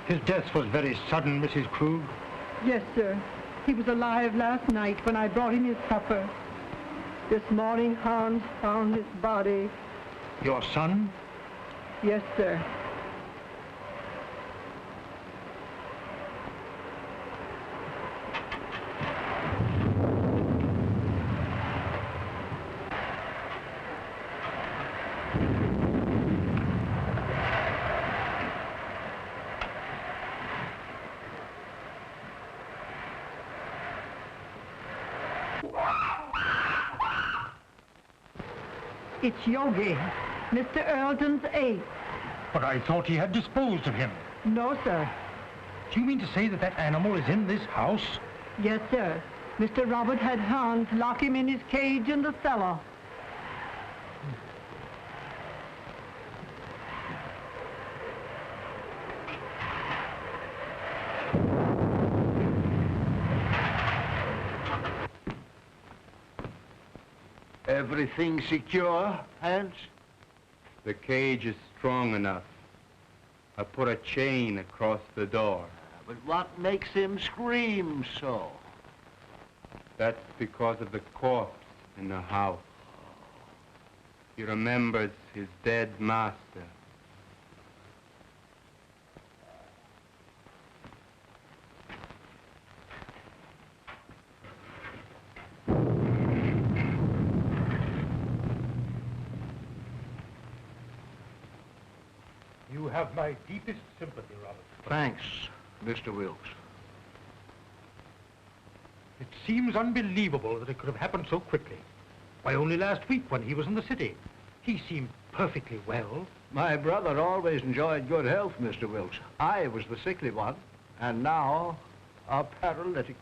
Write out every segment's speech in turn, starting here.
His death was very sudden, Mrs. Krug. Yes, sir. He was alive last night when I brought him his supper. This morning, Hans found his body. Your son? Yes, sir. It's Yogi, Mr. Earleton's ape. But I thought he had disposed of him. No, sir. Do you mean to say that that animal is in this house? Yes, sir. Mr. Robert had Hans lock him in his cage in the cellar. Everything secure, Hans? The cage is strong enough. I put a chain across the door. But what makes him scream so? That's because of the corpse in the house. He remembers his dead master. You have my deepest sympathy, Robert. Thanks, Mr. Wilkes. It seems unbelievable that it could have happened so quickly. Why, only last week when he was in the city. He seemed perfectly well. My brother always enjoyed good health, Mr. Wilkes. I was the sickly one, and now a paralytic.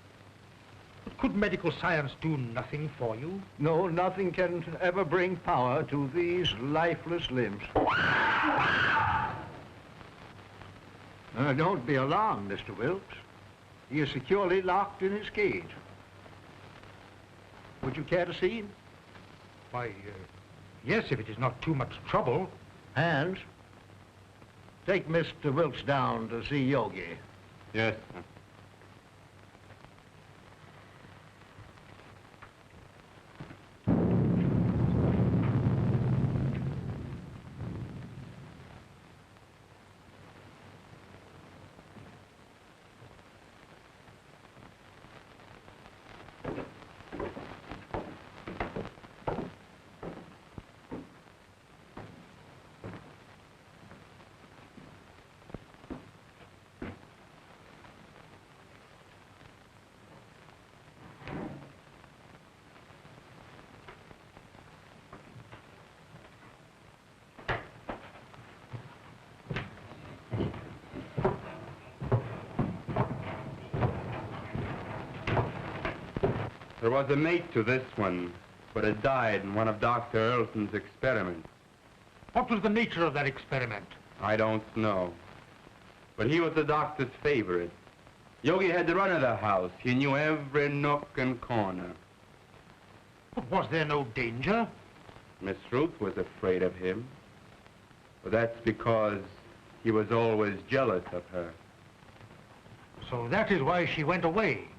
But could medical science do nothing for you? No, nothing can ever bring power to these lifeless limbs. Don't be alarmed, Mr. Wilkes. He is securely locked in his cage. Would you care to see him? Why, yes, if it is not too much trouble. Hans, take Mr. Wilkes down to see Yogi. Yes, sir. There was a mate to this one, but it died in one of Dr. Earleton's experiments. What was the nature of that experiment? I don't know. But he was the doctor's favorite. Yogi had the run of the house. He knew every nook and corner. But was there no danger? Miss Ruth was afraid of him. But that's because he was always jealous of her. So that is why she went away.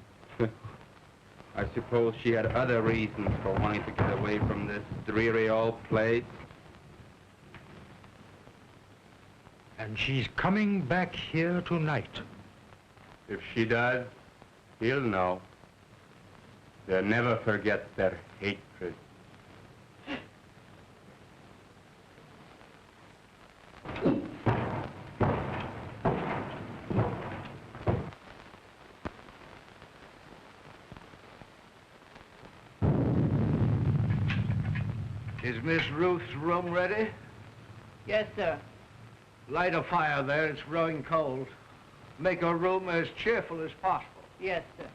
I suppose she had other reasons for wanting to get away from this dreary old place. And she's coming back here tonight. If she does, he'll know. They'll never forget their hatred. Is Miss Ruth's room ready? Yes, sir. Light a fire there, it's growing cold. Make her room as cheerful as possible. Yes, sir.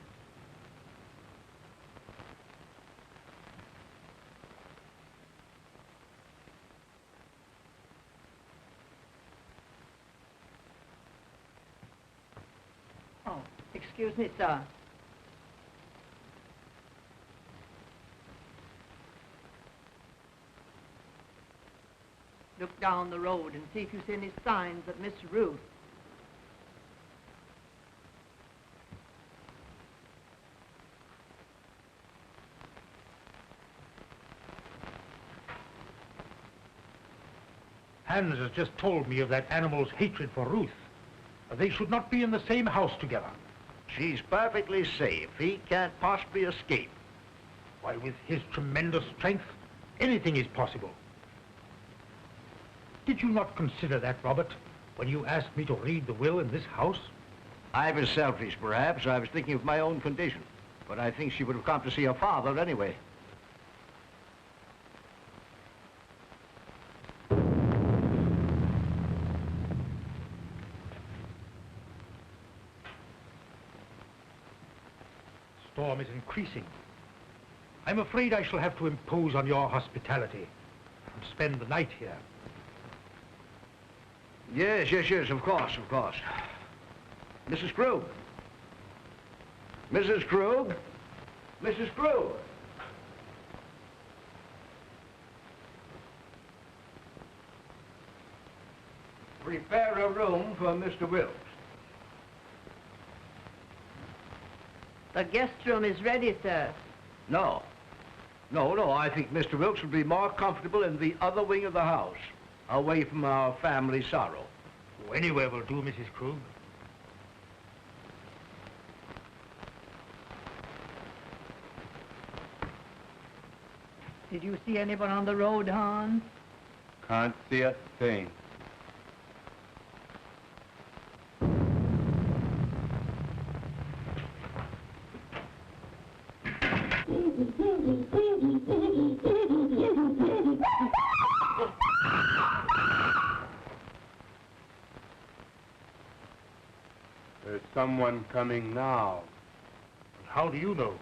Oh, excuse me, sir. Look down the road and see if you see any signs of Miss Ruth. Hans has just told me of that animal's hatred for Ruth. They should not be in the same house together. She's perfectly safe. He can't possibly escape. Why, with his tremendous strength, anything is possible. Did you not consider that, Robert, when you asked me to read the will in this house? I was selfish, perhaps. I was thinking of my own condition. But I think she would have come to see her father anyway. Storm is increasing. I'm afraid I shall have to impose on your hospitality and spend the night here. Yes, of course. Mrs. Krug. Mrs. Krug. Mrs. Krug. Prepare a room for Mr. Wilkes. The guest room is ready, sir. No. I think Mr. Wilkes would be more comfortable in the other wing of the house, away from our family sorrow. Oh, anywhere will do, Mrs. Krug. Did you see anyone on the road, Hans? Can't see a thing. There's someone coming now. How do you know?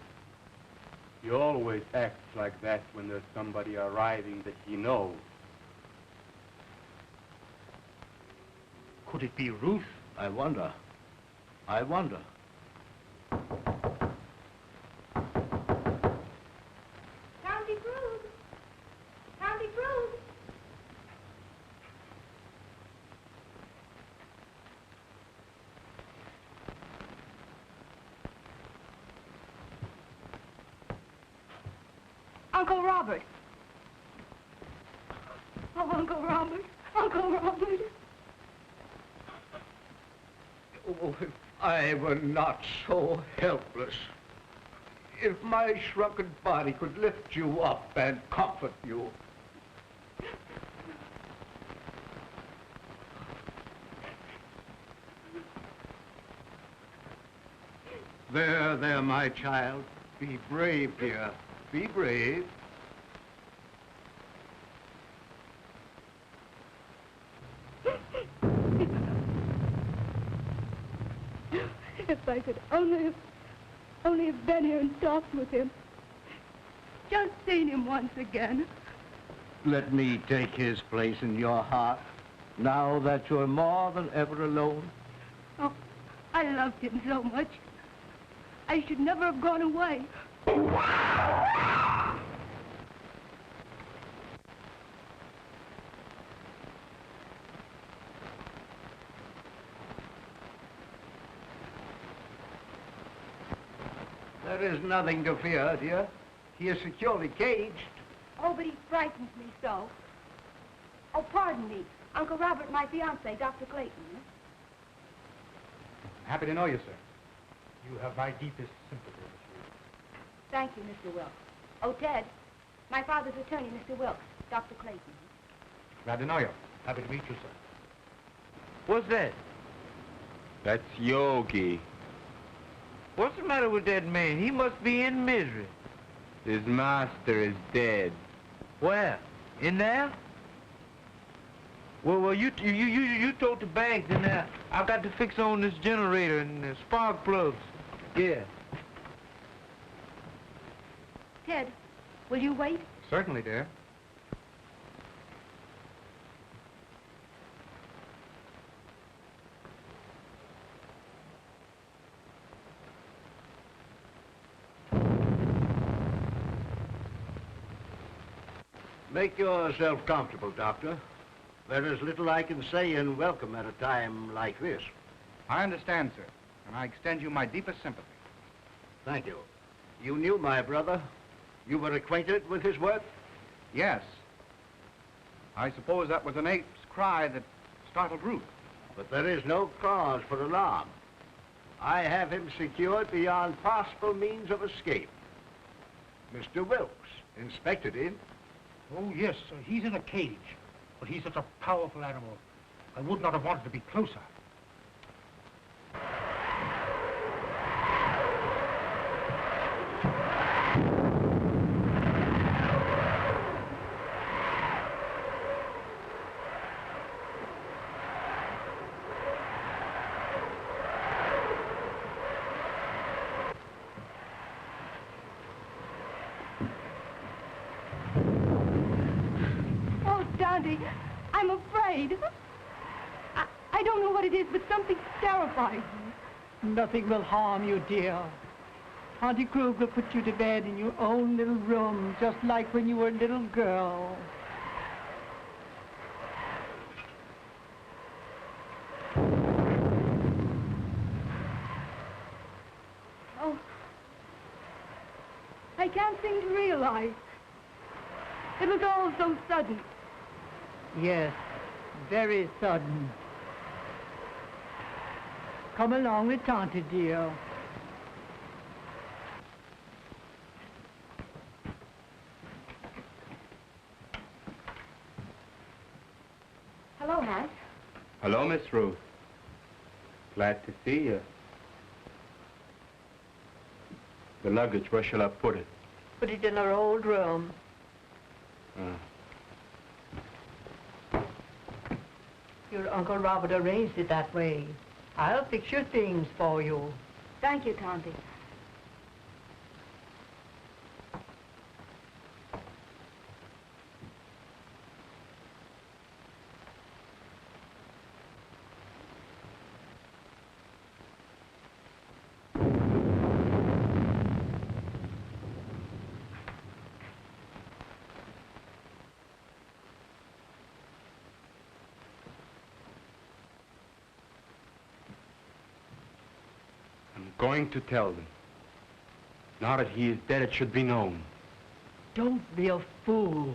He always acts like that when there's somebody arriving that he knows. Could it be Ruth? I wonder. County Krug! County Krug! Uncle Robert! Oh, Uncle Robert! Uncle Robert! Oh, if I were not so helpless. If my shrunken body could lift you up and comfort you. There, my child. Be brave, dear. Be brave. If I could only have been here and talked with him. Just seen him once again. Let me take his place in your heart, now that you're more than ever alone. Oh, I loved him so much. I should never have gone away. There is nothing to fear, dear. He is securely caged. Oh, but he frightens me so. Oh, pardon me. Uncle Robert, my fiancé, Dr. Clayton. Happy to know you, sir. You have my deepest sympathy, Miss Ruth. Thank you, Mr. Wilkes. Oh, Ted, my father's attorney, Mr. Wilkes, Dr. Clayton. Glad to know you. Happy to meet you, sir. What's that? That's Yogi. What's the matter with that man? He must be in misery. His master is dead. Where? In there? Well, you told the bank, and I got to fix on this generator and the spark plugs. Yeah. Ted, will you wait? Certainly, dear. Make yourself comfortable, Doctor. There is little I can say in welcome at a time like this. I understand, sir, and I extend you my deepest sympathy. Thank you. You knew my brother. You were acquainted with his work? Yes. I suppose that was an ape's cry that startled Ruth. But there is no cause for alarm. I have him secured beyond possible means of escape. Mr. Wilkes inspected him. Oh, yes, sir. He's in a cage. But he's such a powerful animal. I would not have wanted to be closer. Oh, Dante, I'm afraid. I don't know what it is, but something terrifying. Nothing will harm you, dear. Auntie Krug will put you to bed in your own little room, just like when you were a little girl. Oh, I can't seem to realize. It was all so sudden. Yes, very sudden. Come along with Tante, dear. Hello, Hans. Hello, Miss Ruth. Glad to see you. The luggage, where shall I put it? Put it in our old room. Your Uncle Robert arranged it that way. I'll fix your things for you. Thank you, Tante. I'm going to tell them. Now that he is dead, it should be known. Don't be a fool.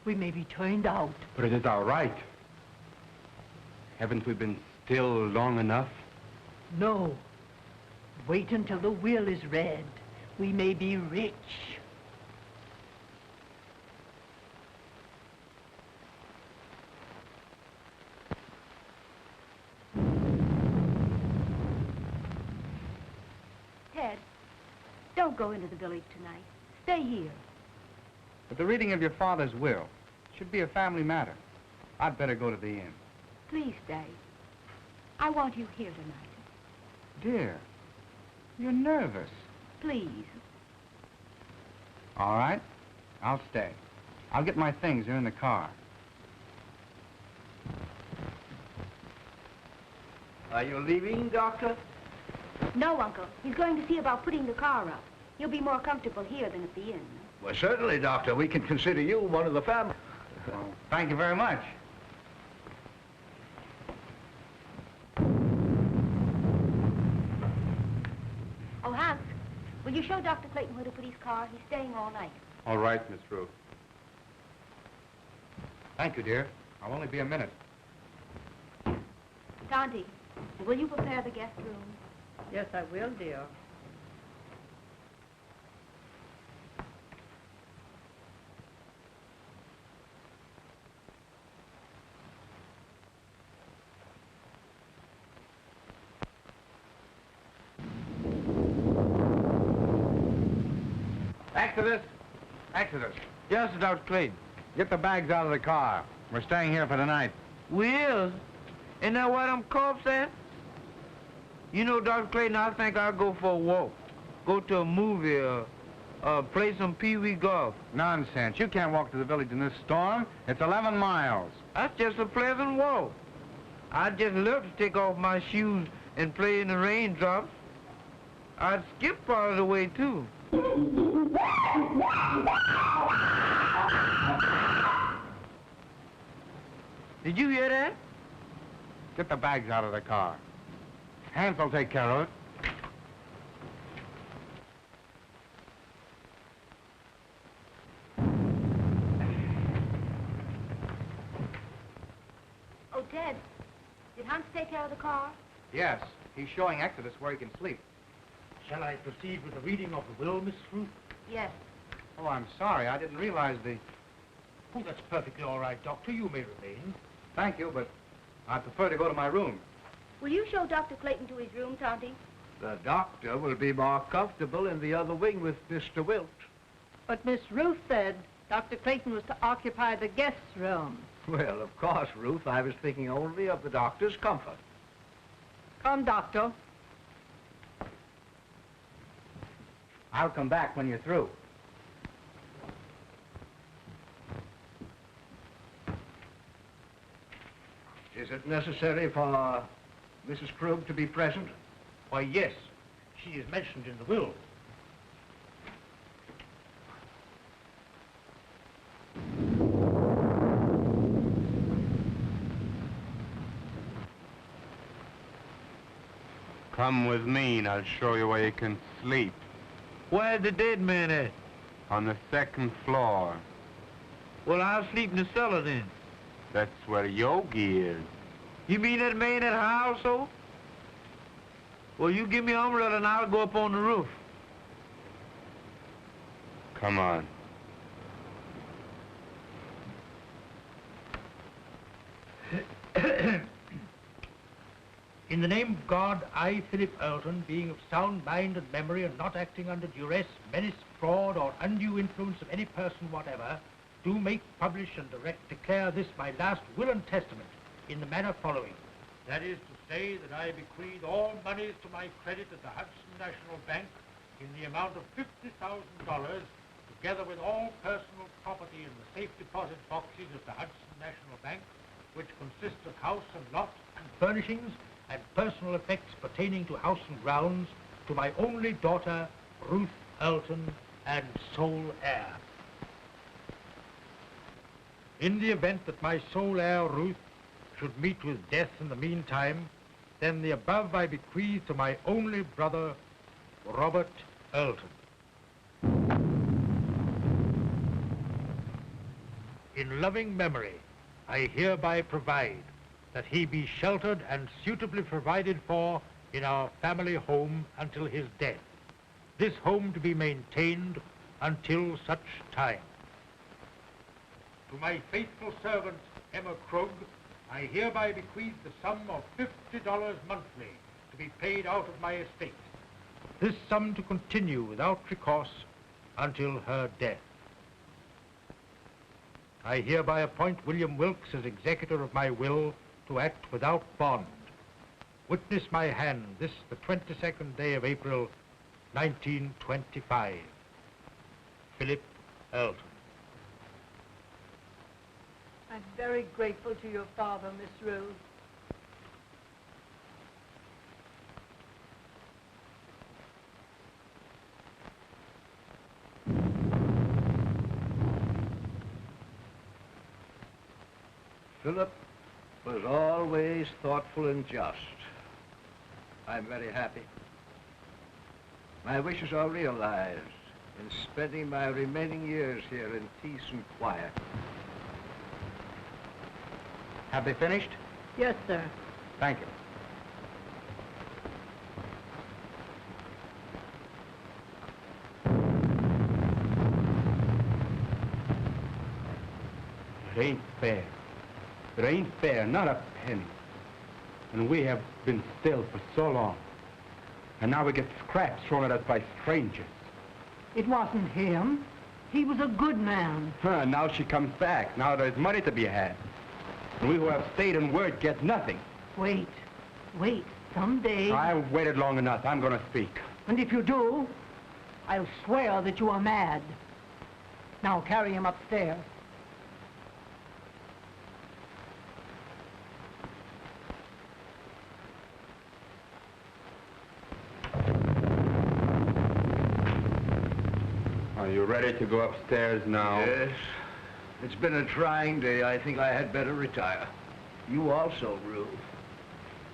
We may be turned out. But it is our right. Haven't we been still long enough? No. Wait until the will is read. We may be rich. Ted, don't go into the village tonight. Stay here. But the reading of your father's will should be a family matter. I'd better go to the inn. Please stay. I want you here tonight. Dear, you're nervous. Please. All right, I'll stay. I'll get my things. They're in the car. Are you leaving, Doctor? No, Uncle. He's going to see about putting the car up. You'll be more comfortable here than at the inn. Well, certainly, Doctor. We can consider you one of the family. Well, thank you very much. Oh, Hans, will you show Dr. Clayton where to put his car? He's staying all night. All right, Miss Ruth. Thank you, dear. I'll only be a minute. Tante, will you prepare the guest room? Yes, I will, dear. Exodus! Exodus! Yes, Dr. Clayton. Get the bags out of the car. We're staying here for the night. We is. Isn't that why them cops at? You know, Dr. Clayton, I think I'll go for a walk. Go to a movie or play some pee-wee golf. Nonsense. You can't walk to the village in this storm. It's 11 miles. That's just a pleasant walk. I'd just love to take off my shoes and play in the raindrops. I'd skip part of the way, too. Did you hear that? Get the bags out of the car. Hans will take care of it. Ted, did Hans take care of the car? Yes, he's showing Exodus where he can sleep. Shall I proceed with the reading of the will, Miss Ruth? Yes. Oh, I'm sorry. I didn't realize the... Oh, that's perfectly all right, Doctor. You may remain. Thank you, but I prefer to go to my room. Will you show Dr. Clayton to his room, Tonty? The doctor will be more comfortable in the other wing with Mr. Wilt. But Miss Ruth said Dr. Clayton was to occupy the guest room. Well, of course, Ruth, I was thinking only of the doctor's comfort. Come, Doctor. I'll come back when you're through. Is it necessary for Mrs. Krug to be present? Why, yes. She is mentioned in the will. Come with me and I'll show you where you can sleep. Where's the dead man at? On the second floor. Well, I'll sleep in the cellar then. That's where Yogi is. You mean that man at her household? Well, you give me an umbrella and I'll go up on the roof. Come on. In the name of God, I, Philip Earlton, being of sound mind and memory and not acting under duress, menace, fraud, or undue influence of any person whatever, do make, publish, and declare this my last will and testament in the manner following. That is to say that I bequeath all monies to my credit at the Hudson National Bank in the amount of $50,000, together with all personal property in the safe deposit boxes of the Hudson National Bank, which consists of house and lot and furnishings and personal effects pertaining to house and grounds, to my only daughter, Ruth Earlton, and sole heir. In the event that my sole heir, Ruth, should meet with death in the meantime, then the above I bequeath to my only brother, Robert Earlton. In loving memory, I hereby provide that he be sheltered and suitably provided for in our family home until his death. This home to be maintained until such time. To my faithful servant, Emma Krug, I hereby bequeath the sum of $50 monthly to be paid out of my estate. This sum to continue without recourse until her death. I hereby appoint William Wilkes as executor of my will to act without bond. Witness my hand this the 22nd day of April, 1925. Philip Earlton. I'm very grateful to your father, Miss Ruth. Philip was always thoughtful and just. I'm very happy. My wishes are realized in spending my remaining years here in peace and quiet. Have they finished? Yes, sir. Thank you. It ain't fair. It ain't fair, not a penny. And we have been still for so long. And now we get scraps thrown at us by strangers. It wasn't him. He was a good man. Now she comes back. Now there's money to be had. And we who have stayed in word get nothing. Wait. Someday... I've waited long enough. I'm going to speak. And if you do, I'll swear that you are mad. Now carry him upstairs. Are you ready to go upstairs now? Yes. It's been a trying day. I think I had better retire. You also, Ruth.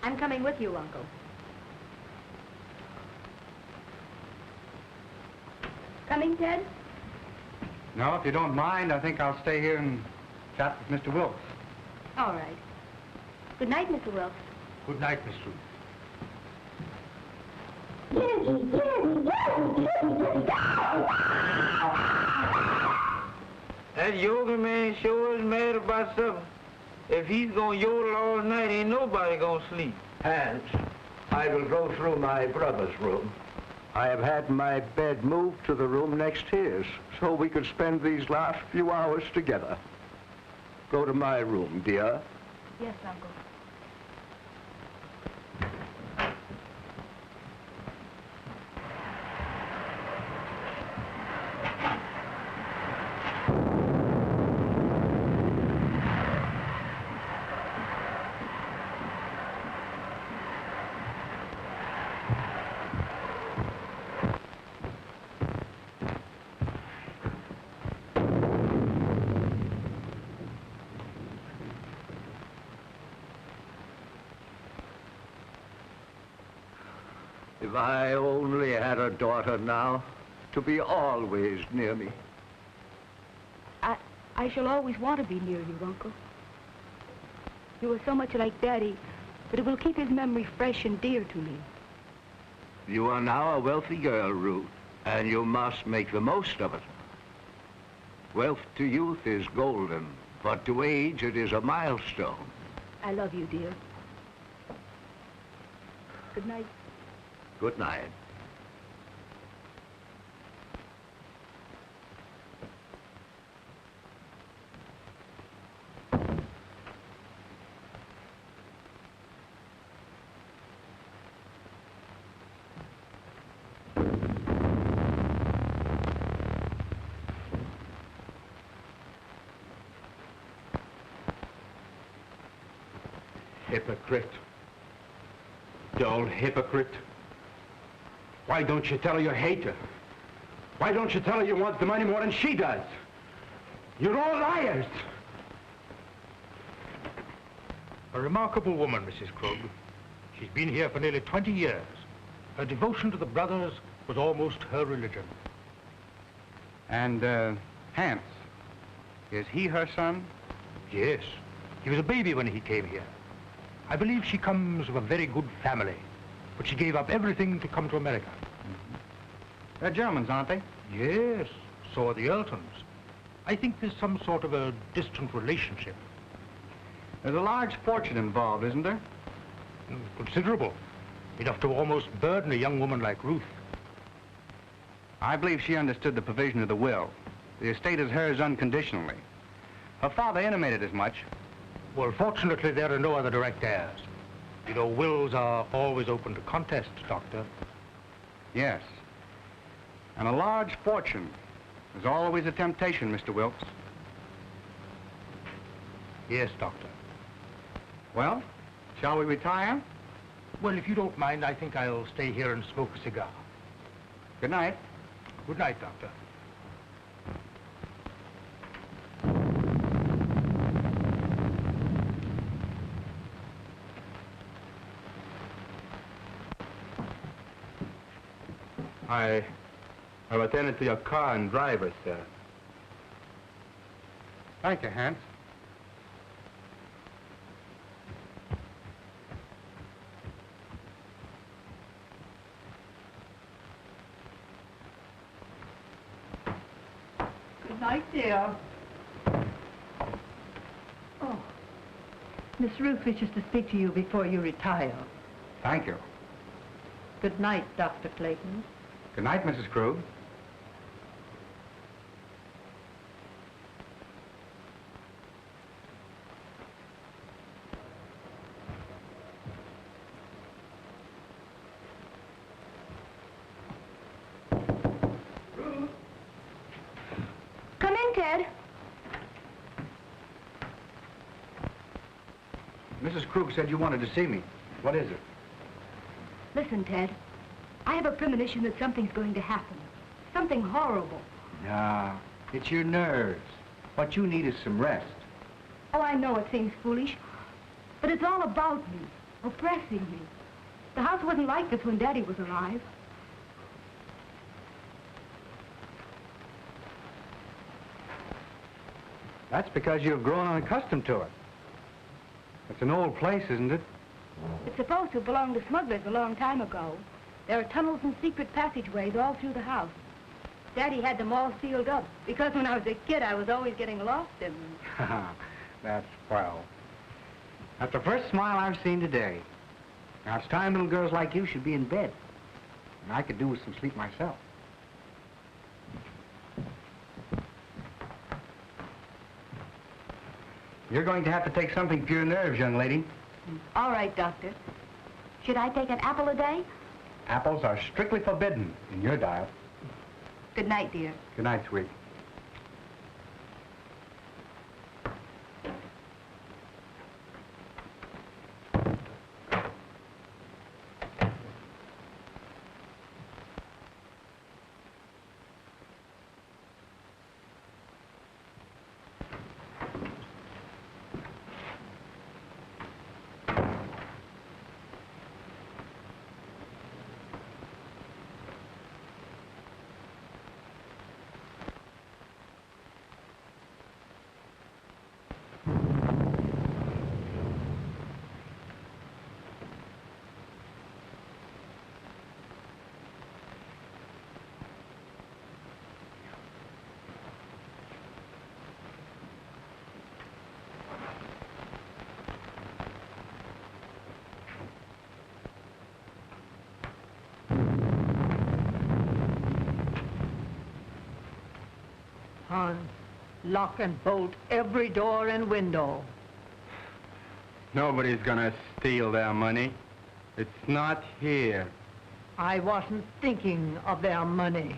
I'm coming with you, Uncle. Coming, Ted? No, if you don't mind, I think I'll stay here and chat with Mr. Wilkes. All right. Good night, Mr. Wilkes. Good night, Miss Ruth. That yoga man sure is mad about something. If he's gonna yodel all night, ain't nobody gonna sleep. Hans, I will go through my brother's room. I have had my bed moved to the room next his, so we could spend these last few hours together. Go to my room, dear. Yes, Uncle. If I only had a daughter now, to be always near me. I shall always want to be near you, Uncle. You are so much like Daddy that it will keep his memory fresh and dear to me. You are now a wealthy girl, Ruth, and you must make the most of it. Wealth to youth is golden, but to age it is a milestone. I love you, dear. Good night. Good night. Hypocrite. Dull hypocrite. Why don't you tell her you hate her? Why don't you tell her you want the money more than she does? You're all liars. A remarkable woman, Mrs. Krug. She's been here for nearly 20 years. Her devotion to the brothers was almost her religion. And, Hans, is he her son? Yes. He was a baby when he came here. I believe she comes of a very good family, but she gave up everything to come to America. They're Germans, aren't they? Yes, so are the Eltons. I think there's some sort of a distant relationship. There's a large fortune involved, isn't there? Considerable. Enough to almost burden a young woman like Ruth. I believe she understood the provision of the will. The estate is hers unconditionally. Her father intimated as much. Well, fortunately, there are no other direct heirs. You know, wills are always open to contest, Doctor. Yes. And a large fortune is always a temptation, Mr. Wilkes. Yes, Doctor. Well, shall we retire? Well, if you don't mind, I think I'll stay here and smoke a cigar. Good night. Good night, Doctor. I've attended to your car and driver, sir. Thank you, Hans. Good night, dear. Oh, Miss Ruth wishes to speak to you before you retire. Thank you. Good night, Dr. Clayton. Good night, Mrs. Krug. Come in, Ted. Mrs. Krug said you wanted to see me. What is it? Listen, Ted. I have a premonition that something's going to happen. Something horrible. Nah, it's your nerves. What you need is some rest. Oh, I know it seems foolish, but it's all about me, oppressing me. The house wasn't like this when Daddy was alive. That's because you've grown unaccustomed to it. It's an old place, isn't it? It's supposed to have belonged to smugglers a long time ago. There are tunnels and secret passageways all through the house. Daddy had them all sealed up, because when I was a kid, I was always getting lost in them. That's swell. That's the first smile I've seen today. Now, it's time little girls like you should be in bed. And I could do with some sleep myself. You're going to have to take something for your nerves, young lady. All right, Doctor. Should I take an apple a day? Apples are strictly forbidden in your diet. Good night, dear. Good night, sweet. Hans, lock and bolt every door and window. Nobody's gonna steal their money. It's not here. I wasn't thinking of their money.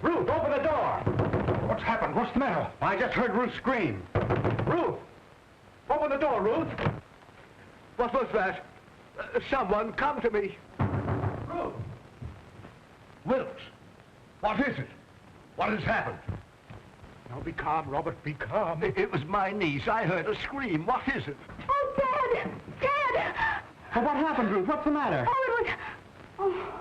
Ruth, open the door! What's happened? What's the matter? I just heard Ruth scream. Ruth! Open the door, Ruth! What was that? Someone come to me. Ruth! Wilkes! What is it? What has happened? Now be calm, Robert, be calm. It was my niece. I heard a scream. What is it? Oh, Dad! Dad! Well, what happened, Ruth? What's the matter? Oh, it was... Oh.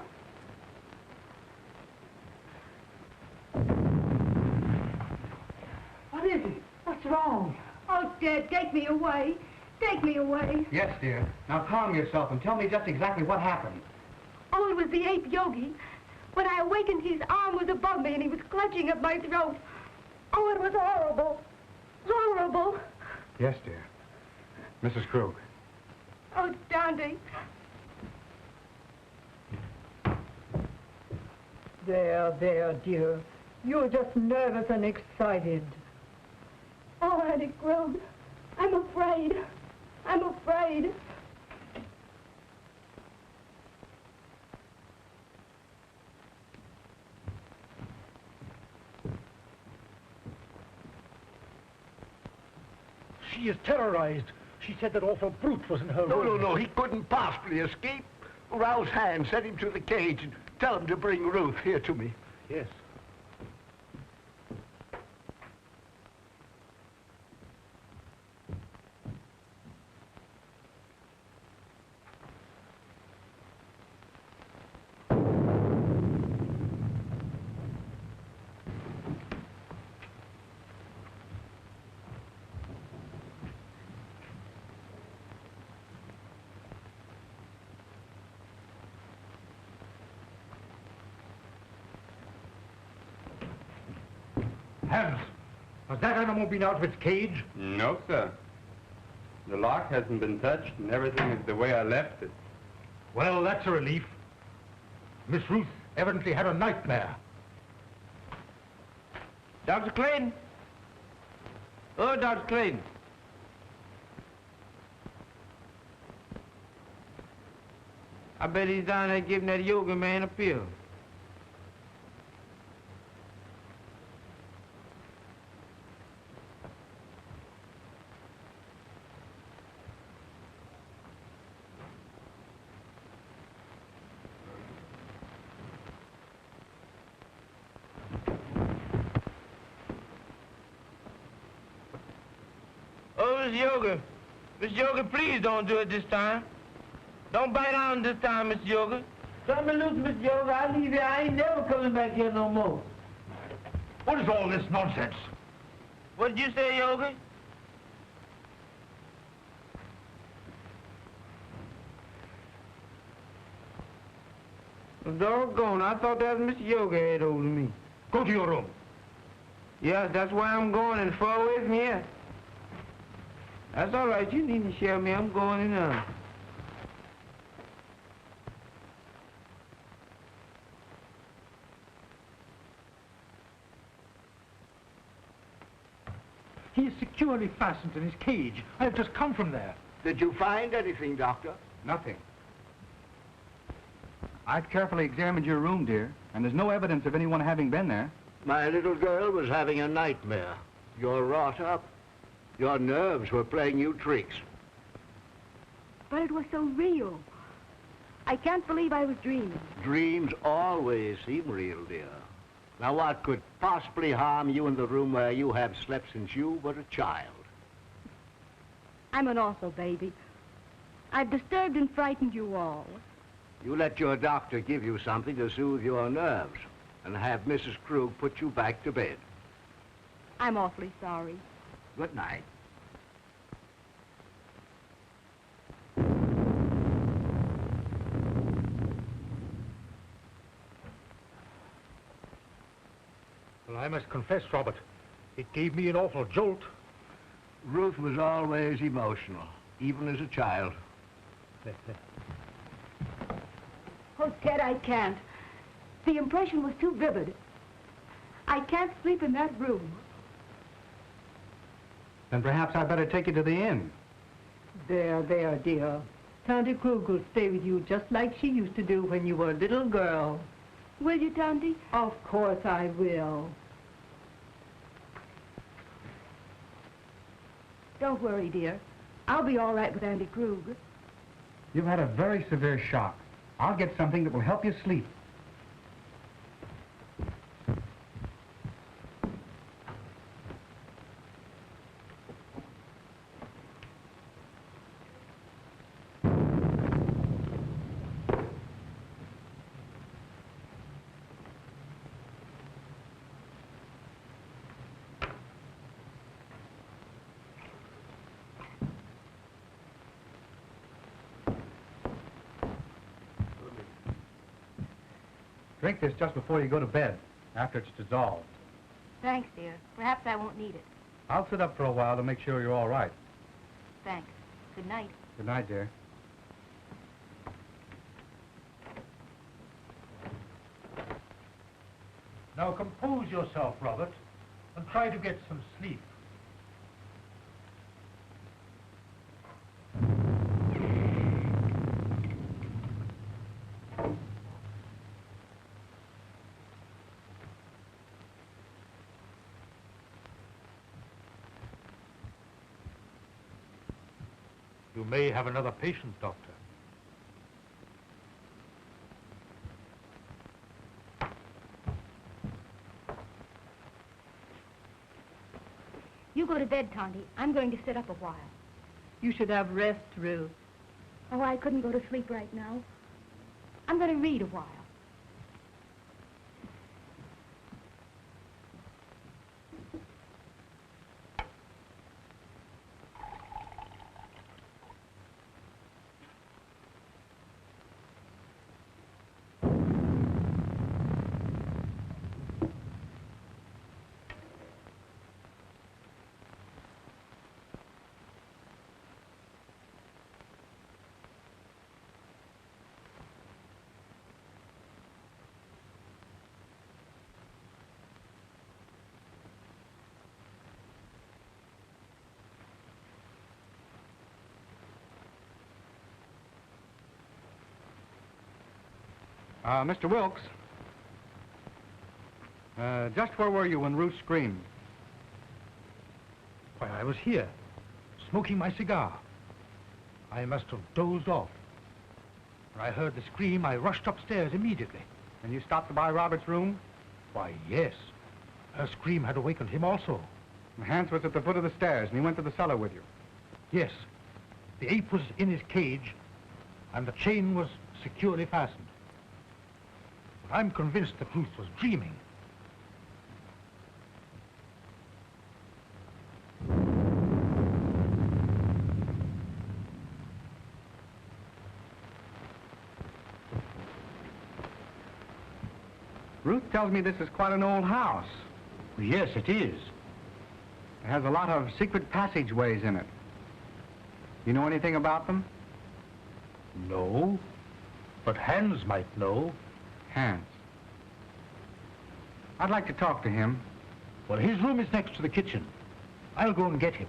What is it? What's wrong? Oh, Dad, take me away. Take me away. Yes, dear. Now calm yourself and tell me just exactly what happened. Oh, it was the ape Yogi. When I awakened, his arm was above me and he was clutching at my throat. Oh, it was horrible. Horrible. Yes, dear. Mrs. Krug. Oh, Dante. There, dear. You're just nervous and excited. Oh, Auntie Krug, I'm afraid. I'm afraid. She is terrorized. She said that awful brute was in her room. No, he couldn't possibly escape. Rouse Hand, send him to the cage and tell him to bring Ruth here to me. Yes. Hans, has that animal been out of its cage? No, sir. The lock hasn't been touched, and everything is the way I left it. Well, that's a relief. Miss Ruth evidently had a nightmare. Dr. Clayton? Oh, Dr. Clayton. I bet he's down there giving that yoga man a pill. Oh, Miss Yoga. Miss Yoga, please don't do it this time. Don't bite on this time, Miss Yoga. Cut me loose, Miss Yoga. I leave here. I ain't never coming back here no more. What is all this nonsense? What did you say, Yoga? Doggone, I thought that was Miss Yoga had hold of me. Go to your room. Yes, that's where I'm going, and far away from here. That's all right. You needn't share me. I'm going in now. He is securely fastened in his cage. I have just come from there. Did you find anything, Doctor? Nothing. I've carefully examined your room, dear, and there's no evidence of anyone having been there. My little girl was having a nightmare. You're wrought up. Your nerves were playing you tricks. But it was so real. I can't believe I was dreaming. Dreams always seem real, dear. Now, what could possibly harm you in the room where you have slept since you were a child? I'm an awful baby. I've disturbed and frightened you all. You let your doctor give you something to soothe your nerves and have Mrs. Krug put you back to bed. I'm awfully sorry. Good night. Well, I must confess, Robert, it gave me an awful jolt. Ruth was always emotional, even as a child. Oh, Ted, I can't. The impression was too vivid. I can't sleep in that room. Then perhaps I'd better take you to the inn. There, dear. Tante Krug will stay with you just like she used to do when you were a little girl. Will you, Tante? Of course I will. Don't worry, dear. I'll be all right with Auntie Krug. You've had a very severe shock. I'll get something that will help you sleep. Drink this just before you go to bed, after it's dissolved. Thanks, dear. Perhaps I won't need it. I'll sit up for a while to make sure you're all right. Thanks. Good night. Good night, dear. Now compose yourself, Robert, and try to get some sleep. You may have another patient, Doctor. You go to bed, Tonty. I'm going to sit up a while. You should have rest, Ruth. Oh, I couldn't go to sleep right now. I'm going to read a while. Mr. Wilkes, just where were you when Ruth screamed? Why, I was here, smoking my cigar. I must have dozed off. When I heard the scream, I rushed upstairs immediately. And you stopped by Robert's room? Why, yes. Her scream had awakened him also. And Hans was at the foot of the stairs, and he went to the cellar with you. Yes. The ape was in his cage, and the chain was securely fastened. But I'm convinced that Ruth was dreaming. Ruth tells me this is quite an old house. Yes, it is. It has a lot of secret passageways in it. You know anything about them? No, but Hans might know. Hans. I'd like to talk to him. Well, his room is next to the kitchen. I'll go and get him.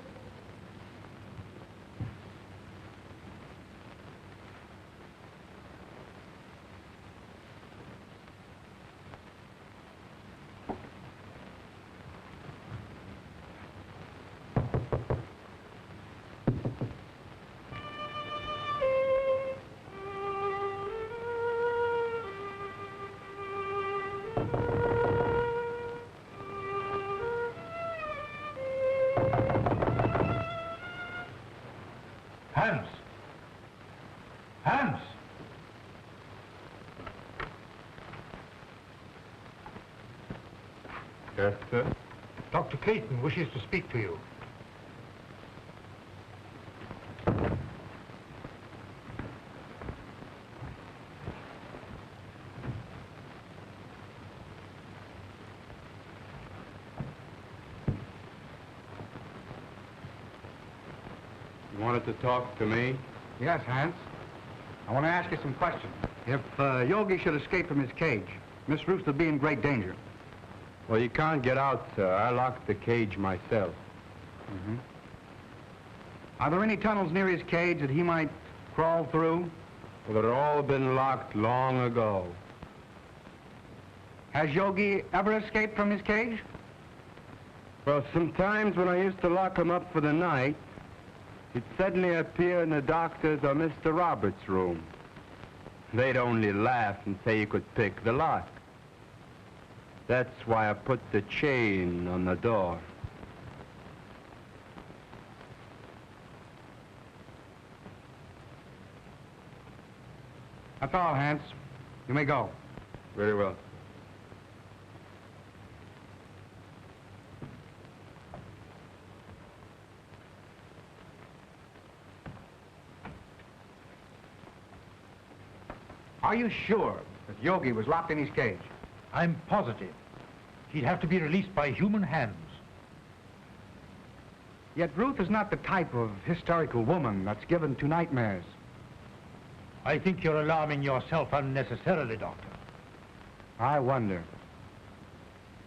Hans! Hans! Yes, sir? Dr. Clayton wishes to speak to you. You wanted to talk to me? Yes, Hans. I want to ask you some questions. If Yogi should escape from his cage, Miss Ruth would be in great danger. Well, you can't get out, sir. I locked the cage myself. Mm-hmm. Are there any tunnels near his cage that he might crawl through? Well, they've all been locked long ago. Has Yogi ever escaped from his cage? Well, sometimes when I used to lock him up for the night, he'd suddenly appear in the doctor's or Mr. Roberts' room. They'd only laugh and say he could pick the lock. That's why I put the chain on the door. That's all, Hans. You may go. Very well. Are you sure that Yogi was locked in his cage? I'm positive. He'd have to be released by human hands. Yet Ruth is not the type of hysterical woman that's given to nightmares. I think you're alarming yourself unnecessarily, Doctor. I wonder.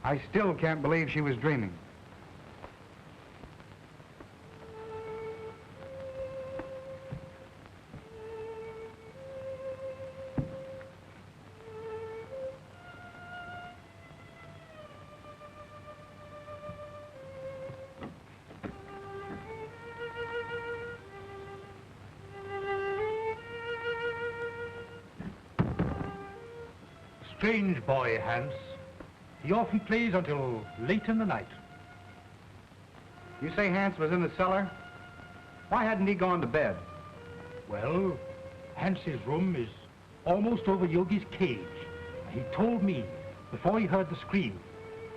I still can't believe she was dreaming. Strange boy, Hans. He often plays until late in the night. You say Hans was in the cellar? Why hadn't he gone to bed? Well, Hans's room is almost over Yogi's cage. He told me, before he heard the scream,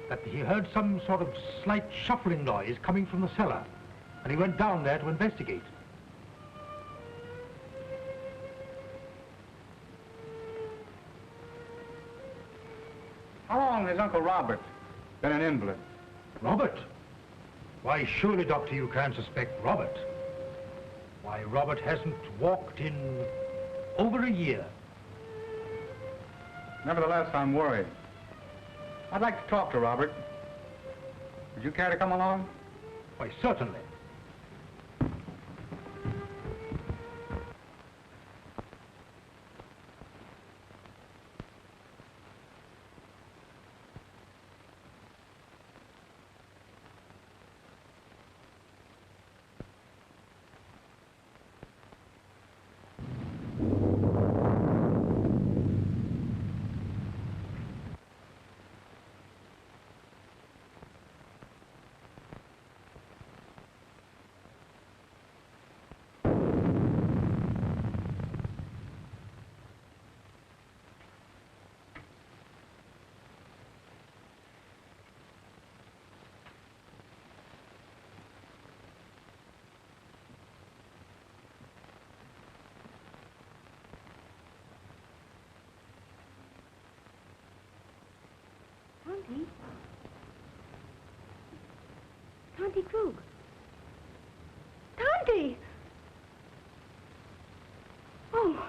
that he heard some sort of slight shuffling noise coming from the cellar, and he went down there to investigate. How long has Uncle Robert been an invalid? Robert? Why, surely, Doctor, you can't suspect Robert. Why, Robert hasn't walked in over a year. Nevertheless, I'm worried. I'd like to talk to Robert. Would you care to come along? Why, certainly. Tonty? Tonty Krug. Tonty! Oh.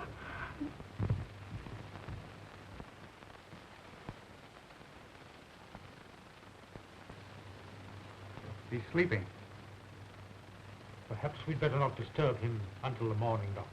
He's sleeping. Perhaps we'd better not disturb him until the morning, Doctor.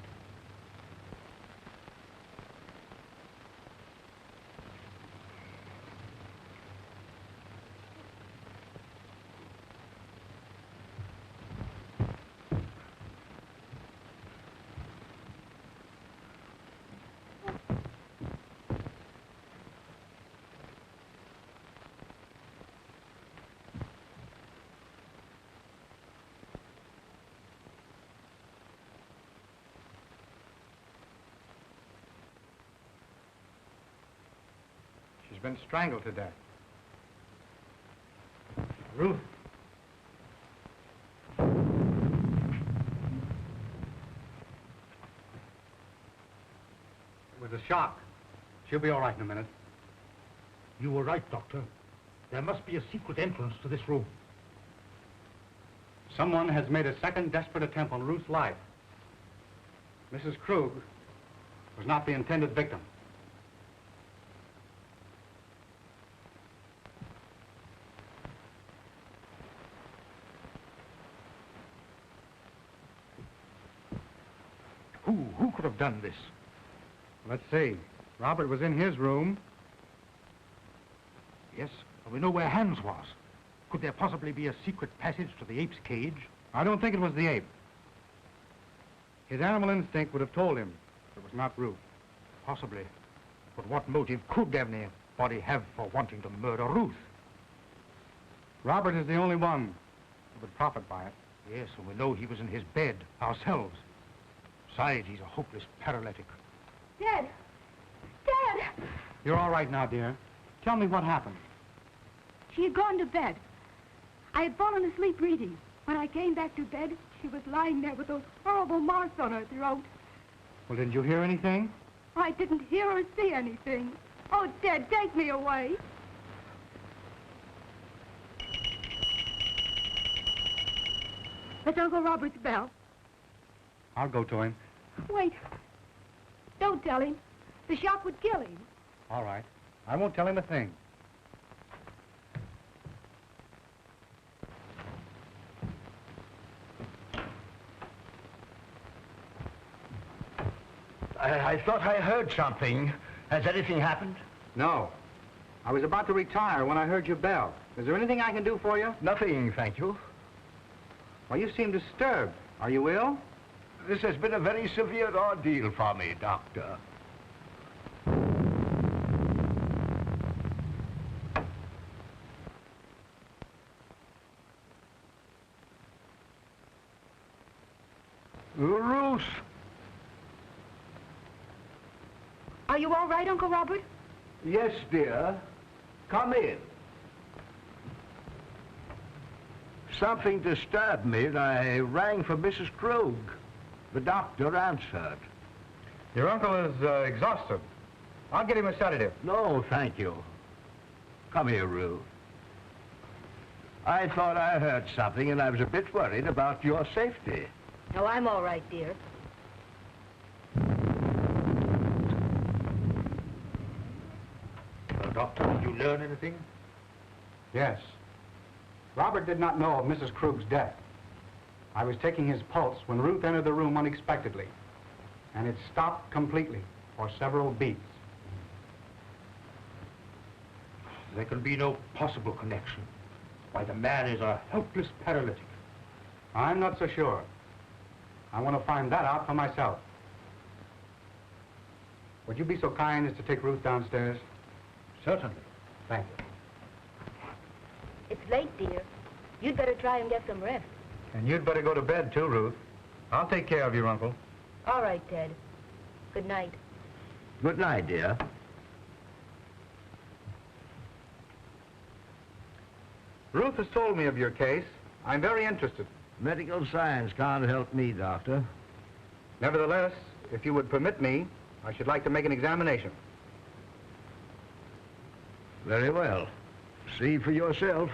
She's been strangled to death. Ruth? It was a shock. She'll be all right in a minute. You were right, Doctor. There must be a secret entrance to this room. Someone has made a second desperate attempt on Ruth's life. Mrs. Krug was not the intended victim. Who could have done this? Let's see. Robert was in his room. Yes, but we know where Hans was. Could there possibly be a secret passage to the ape's cage? I don't think it was the ape. His animal instinct would have told him it was not Ruth. Possibly. But what motive could anybody have for wanting to murder Ruth? Robert is the only one who would profit by it. Yes, and we know he was in his bed ourselves. Besides, he's a hopeless paralytic. Dad! Dad! You're all right now, dear. Tell me what happened. She had gone to bed. I had fallen asleep reading. When I came back to bed, she was lying there with those horrible marks on her throat. Well, didn't you hear anything? I didn't hear or see anything. Oh, Dad, take me away. It's Uncle Robert's bell. I'll go to him. Wait. Don't tell him. The shock would kill him. All right. I won't tell him a thing. I thought I heard something. Has anything happened? No. I was about to retire when I heard your bell. Is there anything I can do for you? Nothing, thank you. Well, you seem disturbed. Are you ill? This has been a very severe ordeal for me, Doctor. Ruth! Are you all right, Uncle Robert? Yes, dear. Come in. Something disturbed me, and I rang for Mrs. Krug. The doctor answered. Your uncle is exhausted. I'll get him a sedative. No, thank you. Come here, Ruth. I thought I heard something, and I was a bit worried about your safety. No, I'm all right, dear. Doctor, did you learn anything? Yes. Robert did not know of Mrs. Krug's death. I was taking his pulse when Ruth entered the room unexpectedly, and it stopped completely for several beats. There can be no possible connection. Why, the man is a helpless paralytic. I'm not so sure. I want to find that out for myself. Would you be so kind as to take Ruth downstairs? Certainly. Thank you. It's late, dear. You'd better try and get some rest. And you'd better go to bed, too, Ruth. I'll take care of your uncle. All right, Ted. Good night. Good night, dear. Ruth has told me of your case. I'm very interested. Medical science can't help me, Doctor. Nevertheless, if you would permit me, I should like to make an examination. Very well. See for yourself.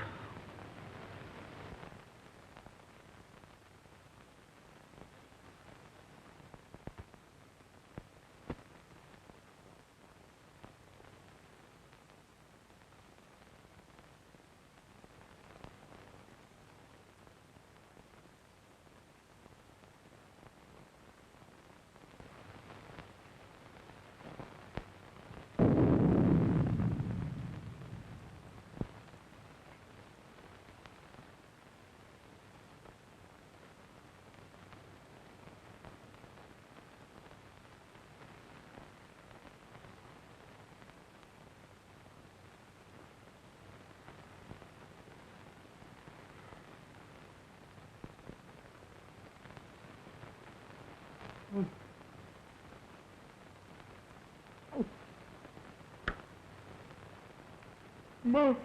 Mom.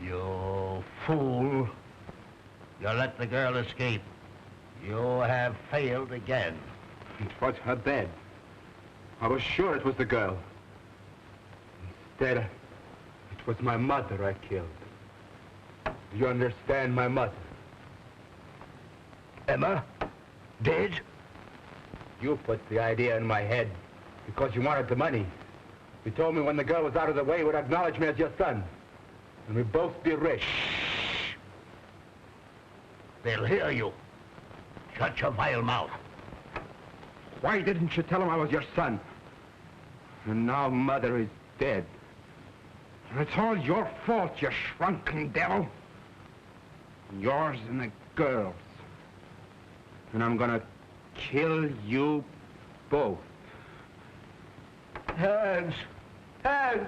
You fool. You let the girl escape. You have failed again. It was her bed. I was sure it was the girl. Instead, it was my mother I killed. Do you understand, my mother? Emma? Dead? You put the idea in my head Because you wanted the money. You told me when the girl was out of the way, you would acknowledge me as your son. And we'd both be rich. They'll hear you. Shut your vile mouth. Why didn't you tell him I was your son? And now Mother is dead. And it's all your fault, you shrunken devil. Yours and the girl's. And I'm gonna kill you both. Hands! Hands!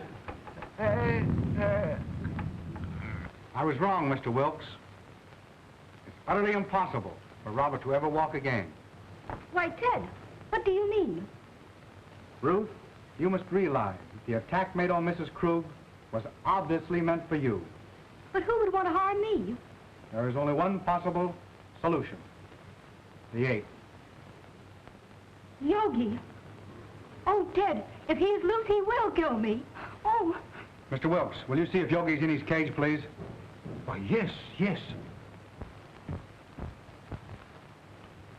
I was wrong, Mr. Wilkes. It's utterly impossible for Robert to ever walk again. Why, Ted, what do you mean? Ruth, you must realize that the attack made on Mrs. Krug was obviously meant for you. But who would want to harm me? There is only one possible solution. The ape. Yogi. Oh, Ted, if he's loose, he will kill me. Oh. Mr. Wilkes, will you see if Yogi's in his cage, please? Why, yes, yes.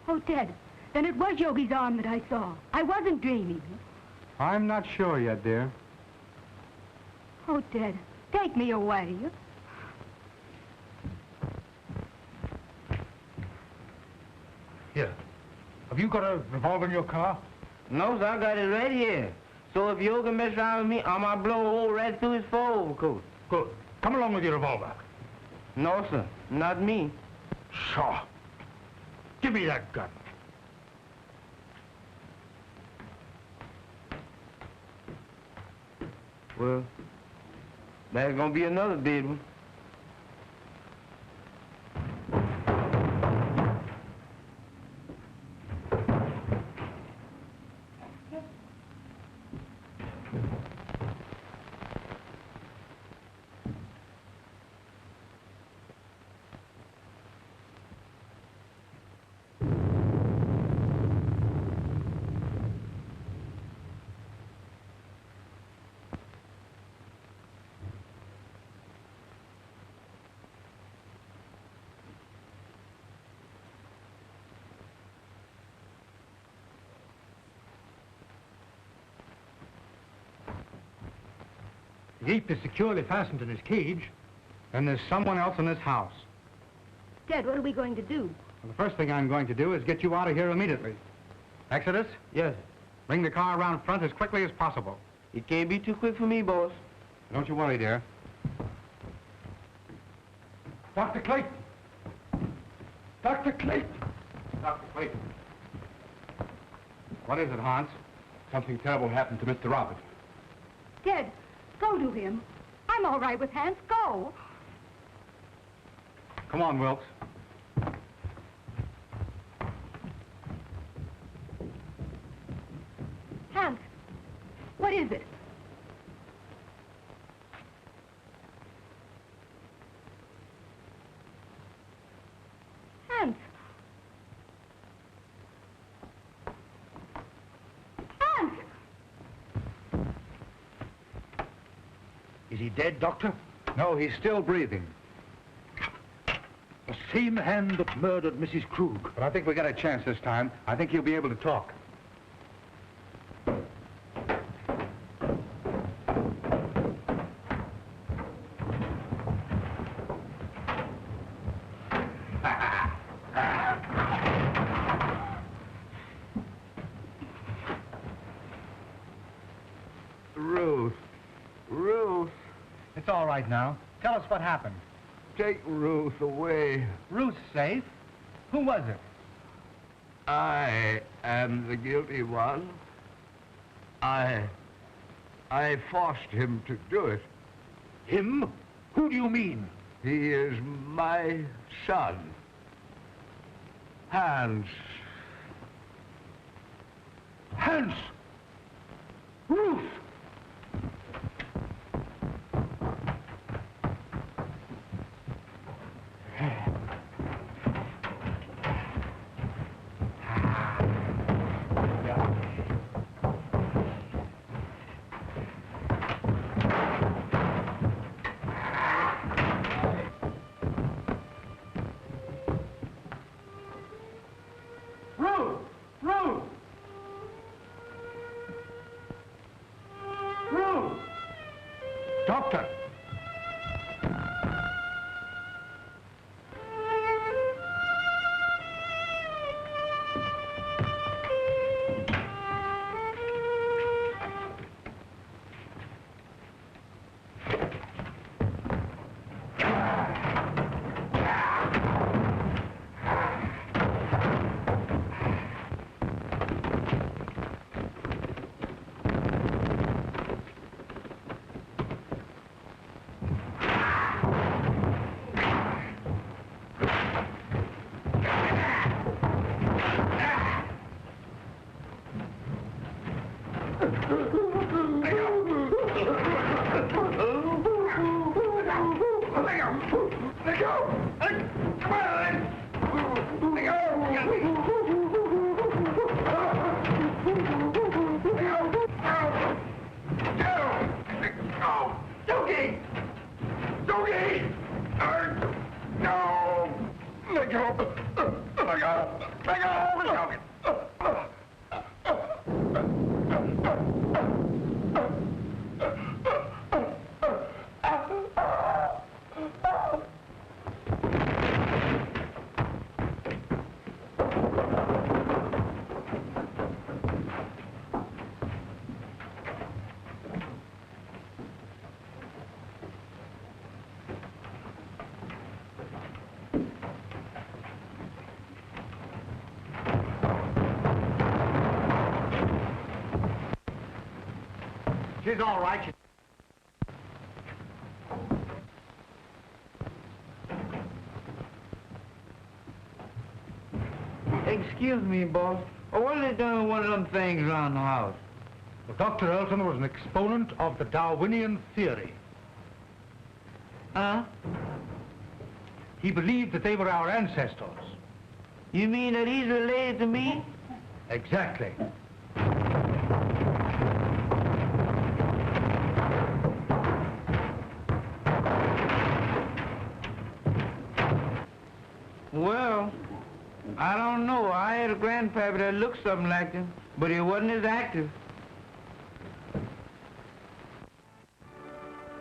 Oh, Ted, then it was Yogi's arm that I saw. I wasn't dreaming. I'm not sure yet, dear. Oh, Ted, take me away. Here. Have you got a revolver in your car? No, sir, I got it right here. So if Yogi mess around with me, I might blow a hole right through his fur overcoat. Good. Come along with your revolver. No, sir, not me. Sure. Give me that gun. Well, that's gonna be another dead one. The ape is securely fastened in his cage. Then there's someone else in this house. Ted, what are we going to do? Well, the first thing I'm going to do is get you out of here immediately. Exodus, Yes, bring the car around front as quickly as possible. it can't be too quick for me, boss. Don't you worry, dear. Dr. Clayton! Dr. Clayton! Dr. Clayton. What is it, Hans? Something terrible happened to Mr. Robert. Ted, go to him. I'm all right with Hans. Go. Come on, Wilkes. Hans, what is it? Hans. Hans! Is he dead, Doctor? No, he's still breathing. The same hand that murdered Mrs. Krug. But I think we got a chance this time. I think he'll be able to talk. Ruth. Ruth. It's all right now. Tell us what happened. Take Ruth away. Ruth's safe. Who was it? I am the guilty one. I forced him to do it. Him? Who do you mean? He is my son. Hans. Hans! Ruth! She's all right. Excuse me, boss. What are they doing with one of them things around the house? Well, Dr. Elton was an exponent of the Darwinian theory. Huh? He believed that they were our ancestors. You mean that he's related to me? Exactly. Well, I don't know. I had a grandpappy that looked something like him, but he wasn't as active.